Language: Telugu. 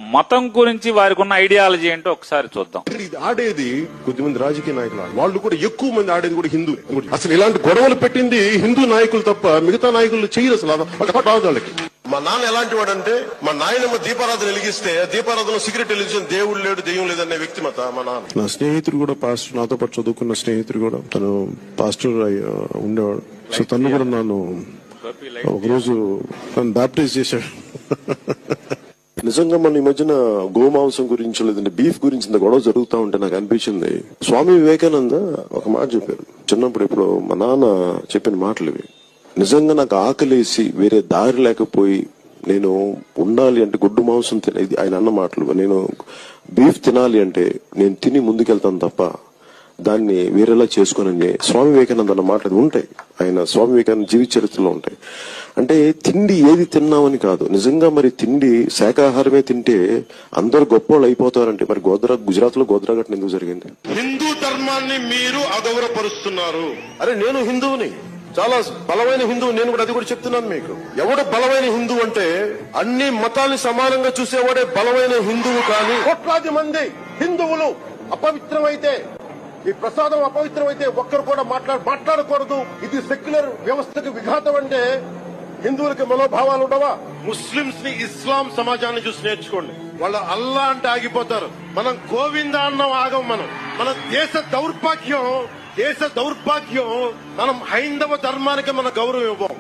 మతం గురించి వారికి ఉన్న ఐడియాలజీ ఏంటో ఒకసారి చూద్దాం. ఇది ఆడేది కొద్దిమంది రాజకీయ నాయకులు, వాళ్ళు కూడా ఎక్కువ మంది ఆడేది కూడా హిందూ. అసలు ఇలాంటి గొడవలు పెట్టింది హిందూ నాయకులు తప్ప మిగతా నాయకులు చేయరు. అసలు రాదు వాళ్ళకి. మా నాన్న ఎలాంటి వాడంటే, మా నాయనమ్మ దీపారాధన వెలిగిస్తే దీపారాధన సిగరెట్ వెలిగించిన దేవుడు లేడు దెయ్యం లేదనే వ్యక్తిమత మా నాన్న. నా స్నేహితుడు కూడా పాస్టర్, నాతో పాటు చదువుకున్న స్నేహితుడు కూడా తను పాస్టర్ ఉండేవాడు. సో తను కూడా నన్ను ఒకరోజు నన్ను బ్యాప్టైజ్ చేశాడు. నిజంగా మన ఈ మధ్యన గోమాంసం గురించి లేదంటే బీఫ్ గురించి ఇంత గొడవ జరుగుతూ ఉంటే నాకు అనిపించింది, స్వామి వివేకానంద ఒక మాట చెప్పారు చిన్నప్పుడు. ఇప్పుడు మా నాన్న చెప్పిన మాటలు ఇవి. నిజంగా నాకు ఆకలేసి వేరే దారి లేకపోయి నేను ఉండాలి అంటే గుడ్డు మాంసం ఇది ఆయన అన్న మాటలు. నేను బీఫ్ తినాలి అంటే నేను తిని ముందుకెళ్తాను తప్ప దాన్ని వేరేలా చేసుకోనని స్వామి వివేకానంద అన్న మాటలు ఉంటాయి. ఆయన స్వామి వివేకానంద జీవిత చరిత్రలో ఉంటాయి. అంటే తిండి ఏది తిన్నామని కాదు, నిజంగా మరి తిండి శాకాహారమే తింటే అందరు గొప్పవాళ్ళు అయిపోతారంటే మరి గుజరాత్ లో గోద్రా ఘటన ఎందుకు జరిగింది? హిందూ ధర్మాన్ని మీరు అగౌరవపరుస్తున్నారు. అరే నేను హిందువుని, చాలా బలమైన హిందువు, నేను కూడా అది కూడా చెప్తున్నాను మీకు. ఎవడు బలమైన హిందువు అంటే అన్ని మతాల్ని సమానంగా చూసేవాడే బలమైన హిందువు. కానీ కోట్లాది మంది హిందువులు అపవిత్రమైతే, ఈ ప్రసాదం అపవిత్రమైతే ఒక్కరు కూడా మాట్లాడకూడదు, ఇది సెక్యులర్ వ్యవస్థకు విఘాతం అంటే హిందువులకి మనోభావాలు ఉండవా? ముస్లింస్ ని ఇస్లాం సమాజాన్ని చూసి నేర్చుకోండి. వాళ్ళ అల్లా అంటే ఆగిపోతారు, మనం గోవింద అన్నం ఆగం. మన దేశ దౌర్భాగ్యం మనం హైందవ ధర్మానికి మన గౌరవం ఇవ్వం.